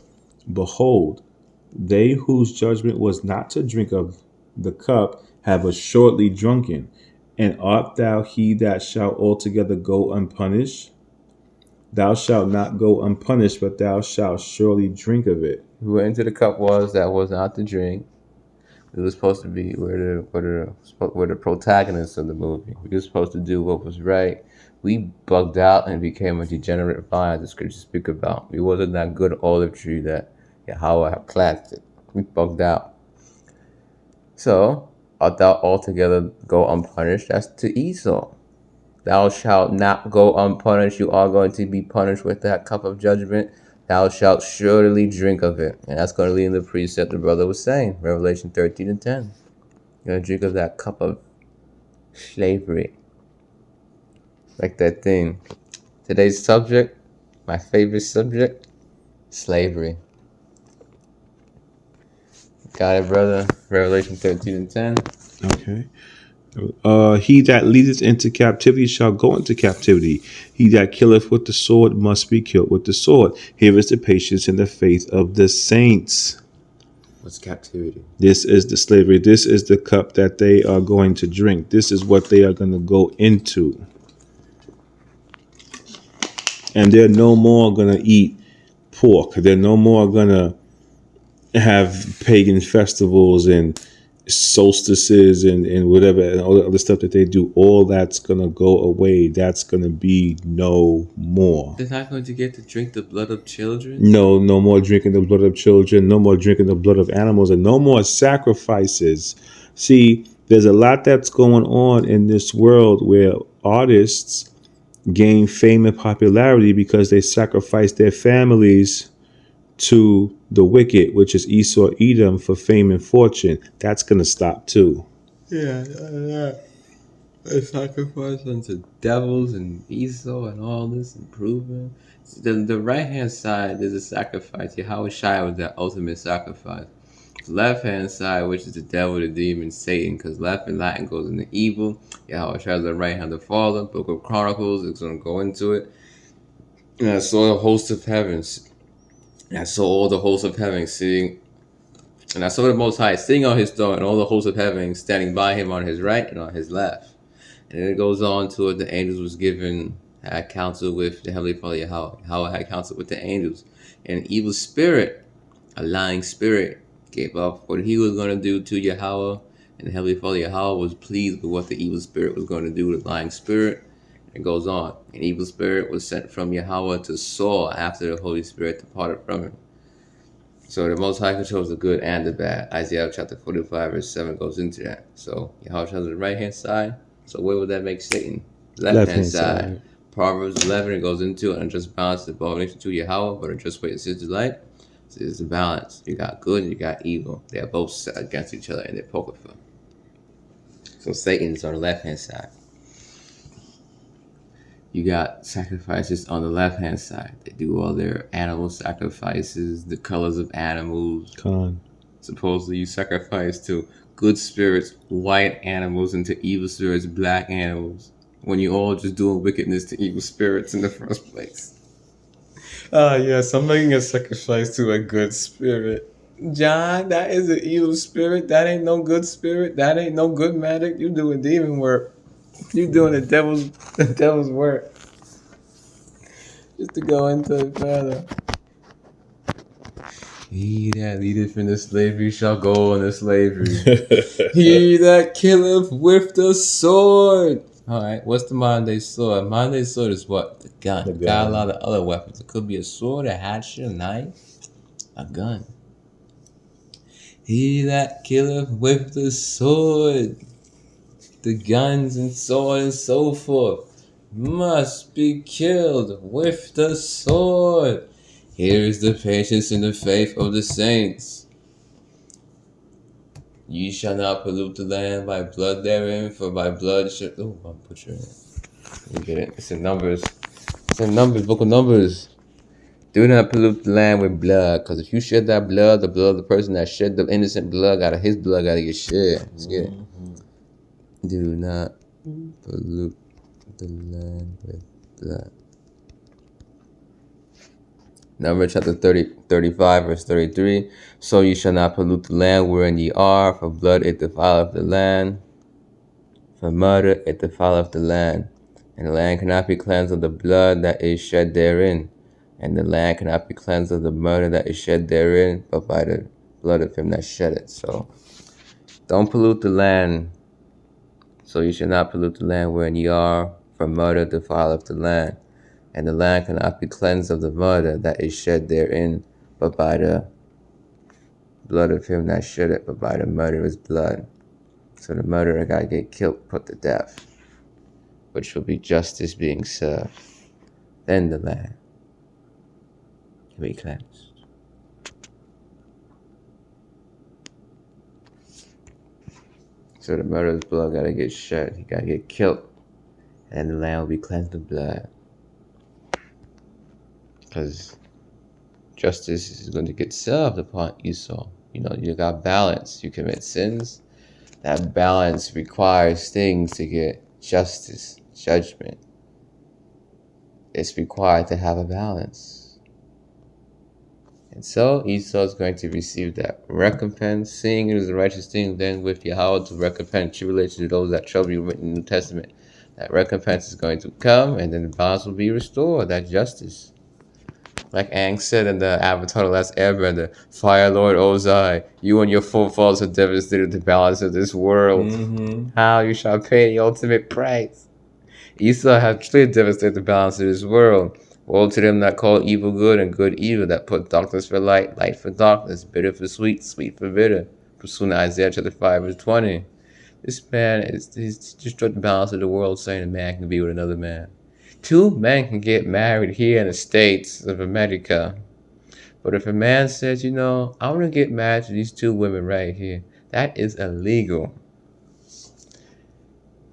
behold, they whose judgment was not to drink of the cup have assuredly drunken. And art thou he that shall altogether go unpunished? Thou shalt not go unpunished, but thou shalt surely drink of it. Who into the cup was that was not to drink. We were supposed to be we're the protagonists of the movie. We were supposed to do what was right. We bugged out and became a degenerate vine, the scriptures speak about. We wasn't that good olive tree that Yahweh had planted. We bugged out. So, art thou altogether go unpunished? That's to Esau. Thou shalt not go unpunished. You are going to be punished with that cup of judgment. Thou shalt surely drink of it. And that's going to lead in the precept the brother was saying. Revelation 13 and 10. You're going to drink of that cup of slavery. Like that thing. Today's subject, my favorite subject, slavery. Got it, brother? Revelation 13 and 10. Okay. He that leadeth into captivity shall go into captivity. He that killeth with the sword must be killed with the sword. Here is the patience and the faith of the saints. What's captivity? This is the slavery. This is the cup that they are going to drink. This is what they are going to go into. And they're no more going to eat pork. They're no more going to have pagan festivals and solstices and whatever and all the other stuff that they do. All that's going to go away. That's going to be no more. They're not going to get to drink the blood of children? No more drinking the blood of children. No more drinking the blood of animals. And no more sacrifices. See, there's a lot that's going on in this world where artists gain fame and popularity because they sacrifice their families to the wicked, which is Esau, Edom, for fame and fortune. That's going to stop too. Yeah. They sacrifice unto devils and Esau and all this and proving. The right hand side, there's a sacrifice. YAHAWASHI was the ultimate sacrifice. The left hand side, which is the devil, the demon, Satan, because left in Latin goes into evil. YAHAWASHI is the right hand of the Father. Book of Chronicles is going to go into it. And I saw the host of heavens. And I saw all the hosts of heaven sitting. And I saw the Most High sitting on his throne, and all the hosts of heaven standing by him on his right and on his left. And then it goes on to it. The angels was given, had counsel with the Heavenly Father Yahweh. Yahweh had counsel with the angels. And an evil spirit, a lying spirit, gave up what he was going to do to Yahweh, And the Heavenly Father Yahweh was pleased with what the evil spirit was going to do to the lying spirit. It goes on. An evil spirit was sent from Yahweh to Saul after the Holy Spirit departed from him. So the Most High controls the good and the bad. Isaiah chapter 45 verse 7 goes into that. So Yahweh controls the right hand side. So where would that make Satan? Left hand side. Proverbs 11 goes into an unjust balance of abomination to Yahweh, but a just way to see the light. So it's a balance. You got good and you got evil. They are both set against each other in their poker field. So Satan's on the left hand side. You got sacrifices on the left-hand side. They do all their animal sacrifices, the colors of animals. Supposedly you sacrifice to good spirits, white animals, and to evil spirits, black animals. When you all just doing wickedness to evil spirits in the first place. Yes, I'm making a sacrifice to a good spirit. John, that is an evil spirit. That ain't no good spirit. That ain't no good magic. You doing demon work. You doing the devil's work. Just to go into it further. He that leadeth into slavery shall go into slavery. He that killeth with the sword. Alright, what's the modern day sword? Modern day sword is what? The gun. Got a lot of other weapons. It could be a sword, a hatchet, a knife, a gun. He that killeth with the sword. The guns and sword and so forth must be killed with the sword. Here is the patience and the faith of the saints. Ye shall not pollute the land by blood therein, for by blood shall... Oh, I'll put you in. You get it. It's in Numbers. It's in Numbers, book of Numbers. Do not pollute the land with blood, because if you shed that blood, the blood of the person that shed the innocent blood, out of his blood got to get shed. Let's get it. Do not pollute the land with blood. Numbers chapter 35, verse 33. So ye shall not pollute the land wherein ye are, for blood it defileth the land, for murder it defileth the land. And the land cannot be cleansed of the blood that is shed therein. And the land cannot be cleansed of the murder that is shed therein, but by the blood of him that shed it. So, don't pollute the land. So you shall not pollute the land wherein ye are, for murder defileth the land. And the land cannot be cleansed of the murder that is shed therein, but by the blood of him that shed it, but by the murderer's blood. So the murderer got to get killed, put to death, which will be justice being served. Then the land will be cleansed. So the murderer's blood got to get shed. He got to get killed. And the land will be cleansed of blood. Because justice is going to get served upon Esau. You know, you got balance. You commit sins. That balance requires things to get justice, judgment. It's required to have a balance. And so Esau is going to receive that recompense. Seeing it as a righteous thing, then with Yahweh to recompense tribulation to those that trouble you written in the New Testament. That recompense is going to come, and then the balance will be restored. That justice. Like Aang said in the Avatar: The Last Airbender, Fire Lord Ozai, you and your forefathers have devastated the balance of this world. How you shall pay the ultimate price. Esau hath truly devastated the balance of this world. Woe to them that call evil good and good evil, that put darkness for light, light for darkness, bitter for sweet, sweet for bitter. Pursuing Isaiah chapter 5 verse 20. This man he's destroyed the balance of the world, saying a man can be with another man. Two men can get married here in the States of America. But if a man says, you know, I want to get married to these two women right here, that is illegal.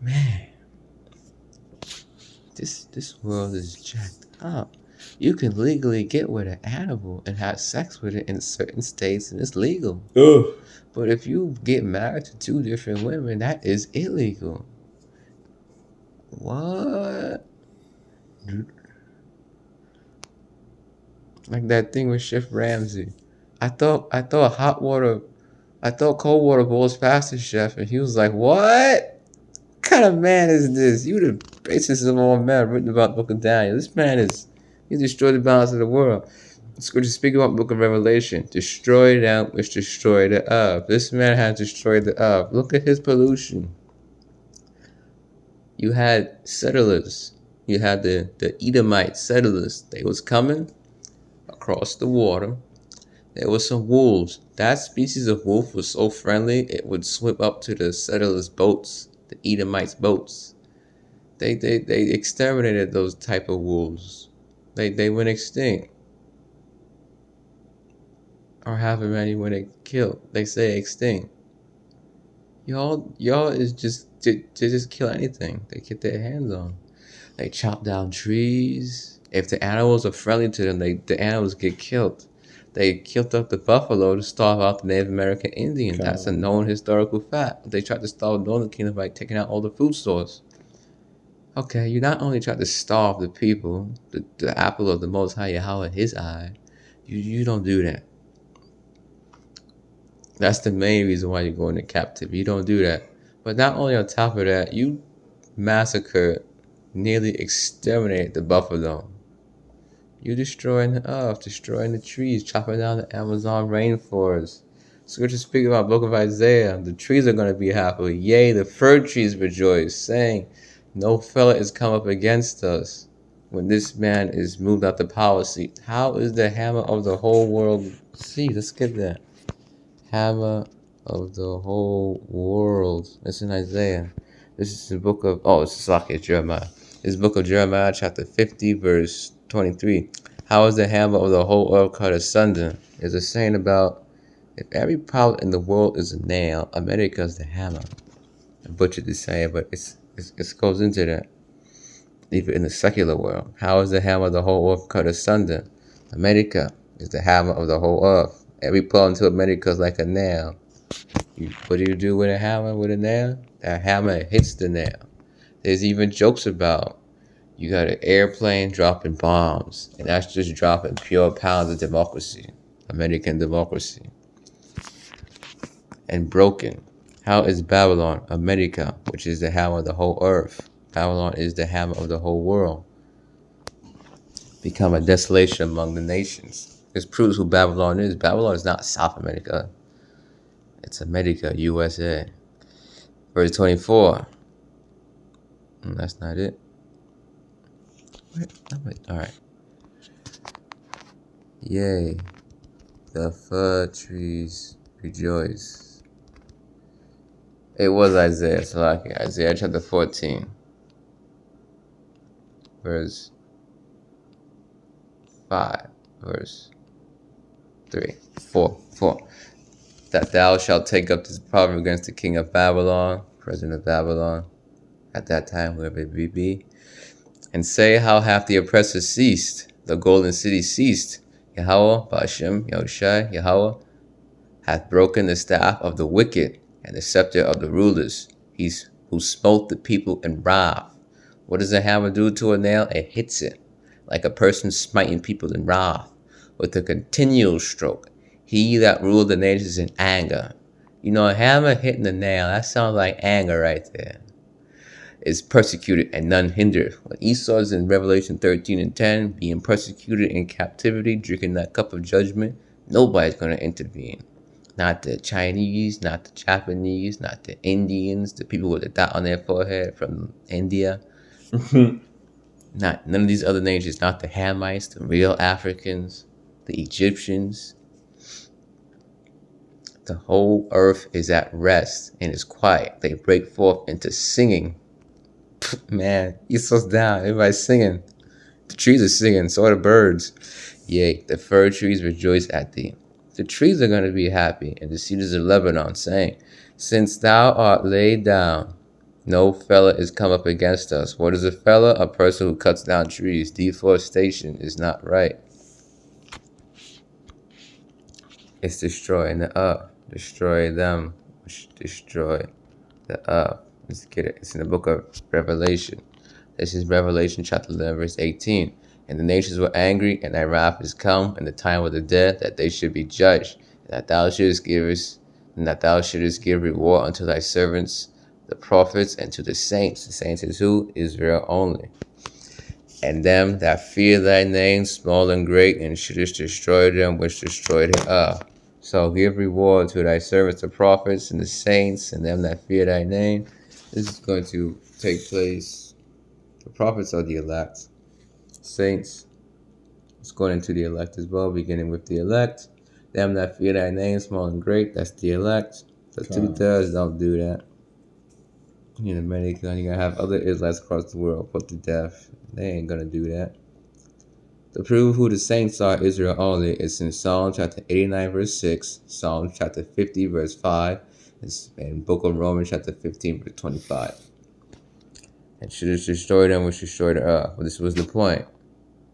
Man, this world is jacked up. You can legally get with an animal and have sex with it in certain states, and it's legal. Ugh. But if you get married to two different women, that is illegal. What? Like that thing with Chef Ramsay. I thought cold water boils faster, Chef, and he was like, what? What kind of man is this? You the basis of all men written about the book of Daniel. This man he destroyed the balance of the world. Scripture speak about Book of Revelation. Destroy that which destroyed the earth. This man has destroyed the earth. Look at his pollution. You had settlers. You had the Edomite settlers. They was coming across the water. There was some wolves. That species of wolf was so friendly, it would swim up to the settlers' boats, the Edomites' boats. They exterminated those type of wolves. They went extinct. Or however many when they killed. They say extinct. Y'all is just to just kill anything they get their hands on. They chop down trees. If the animals are friendly to them, the animals get killed. They killed up the buffalo to starve out the Native American Indian. Okay. That's a known historical fact. They tried to starve the Northern Kingdom by taking out all the food stores. Okay, you not only tried to starve the people, the apple of the Most High Yahweh, his eye, you don't do that. That's the main reason why you're going to captivity. You don't do that. But not only on top of that, you massacred, nearly exterminated the buffalo. You destroying the earth, destroying the trees, chopping down the Amazon rainforest. Scripture speak about Book of Isaiah. The trees are going to be happy. Yea, the fir trees rejoice, saying, no fella is come up against us. When this man is moved out the power seat, how is the hammer of the whole world? See, let's get that. Hammer of the whole world. It's in Isaiah. This is the book of, it's Jeremiah. This book of Jeremiah, chapter 50, verse 23. How is the hammer of the whole earth cut asunder? There's a saying about, if every power in the world is a nail, America is the hammer. I butchered the saying, but it goes into that. Even in the secular world. How is the hammer of the whole earth cut asunder? America is the hammer of the whole earth. Every pull into America is like a nail. What do you do with a hammer with a nail? That hammer hits the nail. There's even jokes about you got an airplane dropping bombs, and that's just dropping pure pounds of democracy, American democracy. And broken. How is Babylon, America, which is the hammer of the whole earth? Babylon is the hammer of the whole world. Become a desolation among the nations. This proves who Babylon is. Babylon is not South America. It's America, USA. Verse 24. That's not it. Alright. Yea, the fir trees rejoice. It was Isaiah, so Isaiah chapter 14. Verse 5. Verse 4. That thou shalt take up this proverb against the king of Babylon, president of Babylon, at that time, whoever it be, and say, how hath the oppressor ceased, the golden city ceased. YAHAWAH, BAHASHAM, YAHAWASHI, YAHAWAH, hath broken the staff of the wicked, and the scepter of the rulers. He's who smote the people in wrath. What does a hammer do to a nail? It hits it, like a person smiting people in wrath, with a continual stroke. He that ruled the nations in anger. You know, a hammer hitting the nail, that sounds like anger right there. Is persecuted and none hindered. When Esau is in Revelation 13 and 10, being persecuted in captivity, drinking that cup of judgment, nobody's going to intervene. Not the Chinese, not the Japanese, not the Indians, the people with a dot on their forehead from India. None of these other nations, not the Hamites, the real Africans, the Egyptians. The whole earth is at rest and is quiet. They break forth into singing. Man, Esau's down. Everybody's singing. The trees are singing. So are the birds. Yea, the fir trees rejoice at thee. The trees are going to be happy, and the cedars of Lebanon, saying, since thou art laid down, no fella is come up against us. What is a fella? A person who cuts down trees. Deforestation is not right. It's destroying the earth. Destroy them, which destroy the earth. Let's get it. It's in the book of Revelation. This is Revelation chapter 11, verse 18. And the nations were angry, and thy wrath is come, and the time of the dead, that they should be judged, and that thou shouldest give reward unto thy servants, the prophets, and to the saints. The saints is who? Israel only. and them that fear thy name, small and great, and shouldest destroy them which destroyed it. So give reward to thy servants, the prophets, and the saints, and them that fear thy name. This is going to take place. The prophets are the elect. Saints, it's going into the elect as well, beginning with the elect. Them that fear thy name, small and great, that's the elect. The 2/3 don't do that. You know, many you're gonna have other Israelites across the world put to death. They ain't gonna do that. To prove who the saints are, Israel only, is in Psalm chapter 89, verse 6, Psalm chapter 50, verse 5, and Book of Romans chapter 15, verse 25. And should have destroyed them which destroyed the earth. But this was the point.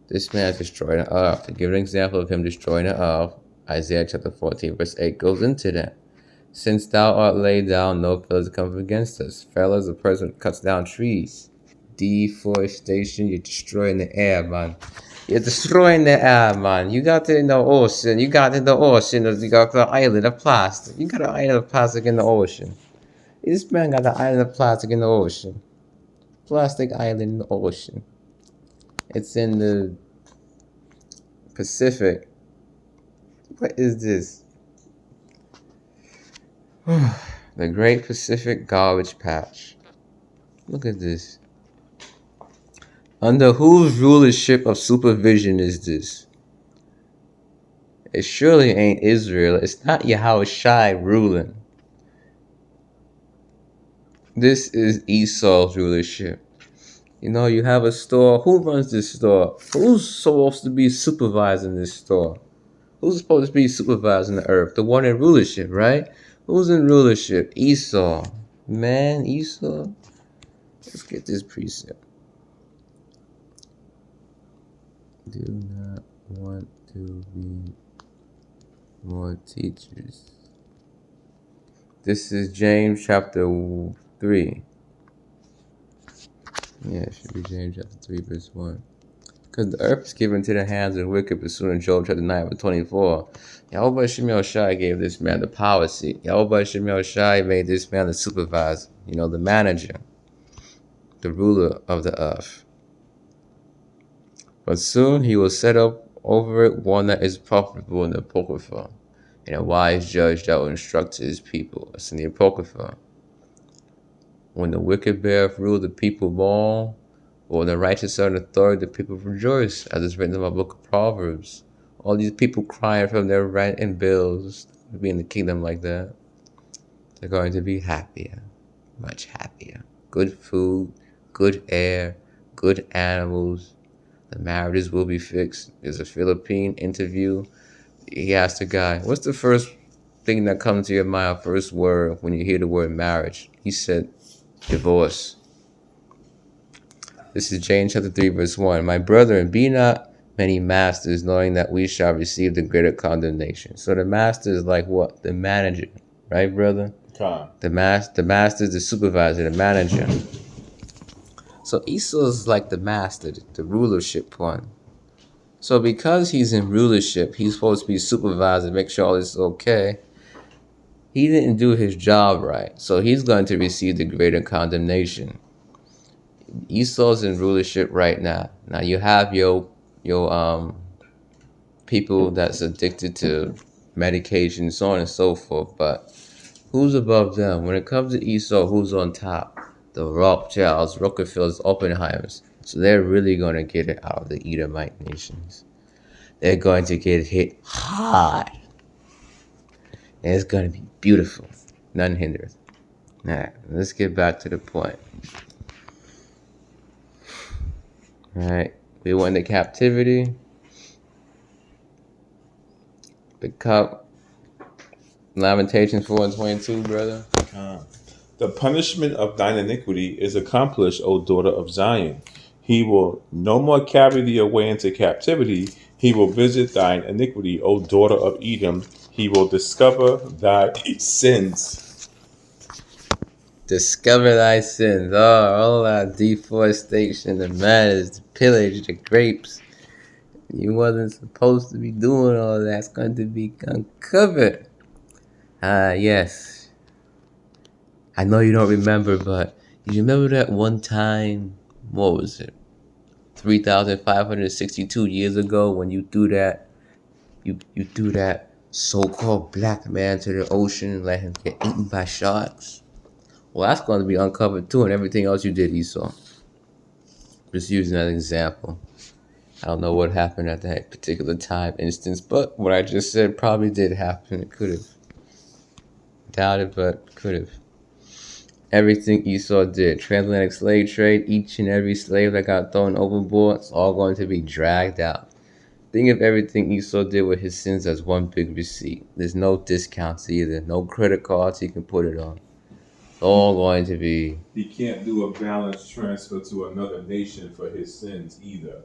This man has destroyed the earth. To give an example of him destroying the earth, Isaiah chapter 14, verse 8 goes into that. Since thou art laid down, no fellows come against us. Fellows, a person cuts down trees. Deforestation, you're destroying the air, man. You're destroying the air, man. You got it in the ocean. You got the island of plastic. You got an island of plastic in the ocean. This man got an island of plastic in the ocean. Plastic island in the ocean. It's in the Pacific. What is this? The Great Pacific Garbage Patch. Look at this. Under whose rulership of supervision is this? It surely ain't Israel. It's not YAHAWASHI ruling. This is Esau's rulership. You know, you have a store. Who runs this store? Who's supposed to be supervising this store? Who's supposed to be supervising the earth? The one in rulership, right? Who's in rulership? Esau. Man, Esau. Let's get this precept. Do not want to be more teachers. This is James chapter 3. Yeah, it should be James chapter 3, verse 1. Because the earth is given to the hands of the wicked, pursuing Job chapter 9, verse 24. YAHAWASHI gave this man the power seat. YAHAWASHI made this man the supervisor, the manager, the ruler of the earth. But soon he will set up over it one that is profitable in the Apocrypha, and a wise judge that will instruct his people. It's in the Apocrypha. When the wicked beareth rule, the people mourn, but when the righteous are in authority, the people rejoice, as is written in my book of Proverbs. All these people crying from their rent and bills to be in the kingdom like that. They're going to be happier, much happier. Good food, good air, good animals. The marriages will be fixed. There's a Philippine interview. He asked the guy, what's the first thing that comes to your mind, first word, when you hear the word marriage? He said, divorce. This is James chapter 3, verse 1. My brethren, be not many masters, knowing that we shall receive the greater condemnation. So the master is like what? The manager. Right, brother? The master is the supervisor, the manager. So Esau is like the master, the rulership one. So because he's in rulership, he's supposed to be supervisor, make sure all this is okay. He didn't do his job right, so he's going to receive the greater condemnation. Esau's in rulership right now. Now you have your people that's addicted to medication, so on and so forth, but who's above them? When it comes to Esau, who's on top? The Rothschilds, Rockefellers, Oppenheimers. So they're really going to get it out of the Edomite nations. They're going to get hit hard. And it's going to be beautiful. None hindereth. Alright, let's get back to the point. Alright, we went into captivity. The cup. Lamentations 4:22, brother. The punishment of thine iniquity is accomplished, O daughter of Zion. He will no more carry thee away into captivity. He will visit thine iniquity, O daughter of Edom. He will discover thy sins. Discover thy sins. Oh, all that deforestation, the madness, the pillage, the grapes. You wasn't supposed to be doing all that. It's going to be uncovered. Yes. I know you don't remember, but you remember that one time, what was it? 3,562 years ago when you threw that so-called black man to the ocean and let him get eaten by sharks. Well, that's going to be uncovered too, and everything else you did, Esau. Just using that example. I don't know what happened at that particular time instance, but what I just said probably did happen. It could have. Doubt it, but could have. Everything Esau did, transatlantic slave trade, each and every slave that got thrown overboard, it's all going to be dragged out. Think of everything Esau did with his sins as one big receipt. There's no discounts either, no credit cards he can put it on. It's all going to be... He can't do a balance transfer to another nation for his sins either.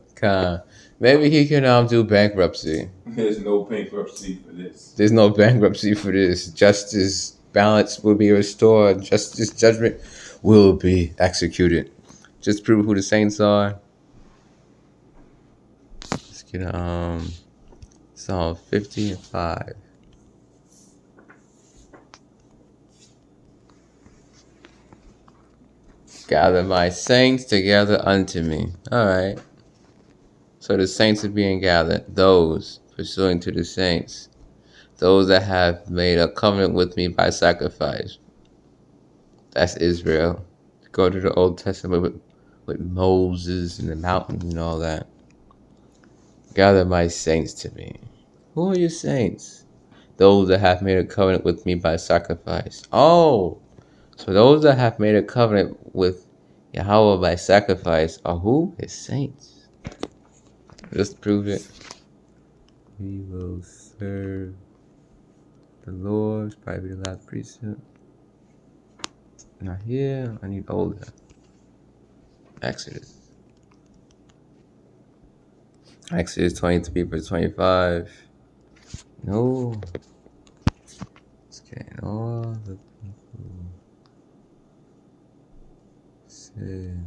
Maybe he can do bankruptcy. There's no bankruptcy for this. There's no bankruptcy for this. Justice, balance will be restored. Justice, judgment will be executed. Just prove who the saints are. Let's get Psalm 50 and 5. Gather my saints together unto me. All right. So the saints are being gathered. Those pursuing to the saints. Those that have made a covenant with me by sacrifice. That's Israel. Go to the Old Testament with Moses and the mountains and all that. Gather my saints to me. Who are your saints? Those that have made a covenant with me by sacrifice. Oh, so those that have made a covenant with Yahawah by sacrifice are who? His saints. Just to prove it. We will serve the Lord. Probably the last precept. Not here. I need older. Exodus 23 verse 25. No. It's getting all the people said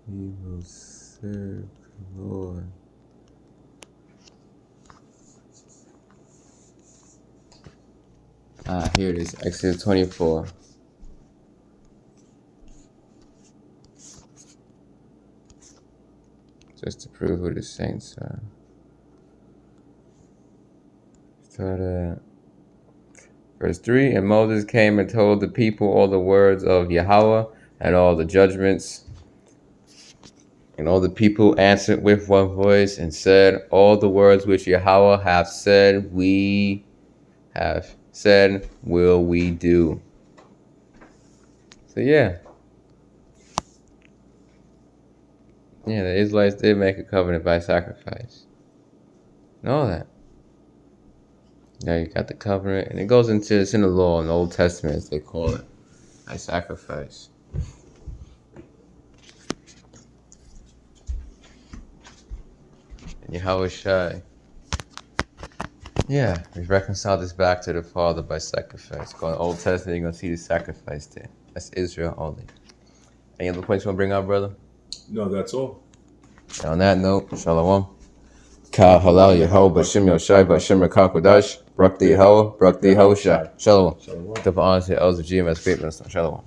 we will serve the Lord. Here it is. Exodus 24. Just to prove who the saints are. Start at verse 3. And Moses came and told the people all the words of Yahawah and all the judgments. And all the people answered with one voice and said, all the words which Yahawah hath said, we have said, will we do. So yeah. Yeah, the Israelites did make a covenant by sacrifice. Know that. Now you got the covenant, and it goes into, it's in the law in the Old Testament, as they call it, by sacrifice. And YAHAWASHI. Yeah, we reconciled this back to the Father by sacrifice. Go in the Old Testament, you're going to see the sacrifice there. That's Israel only. Any other points you want to bring out, brother? No, that's all. And on that note, Shalom. Ka halal Yahawah Bashim Yoshai Bashim Rakakodash. Brak the Yahawah, Brak the Yahawashai. Shalom. The honors here, elders of GMS, great minister. Shalom.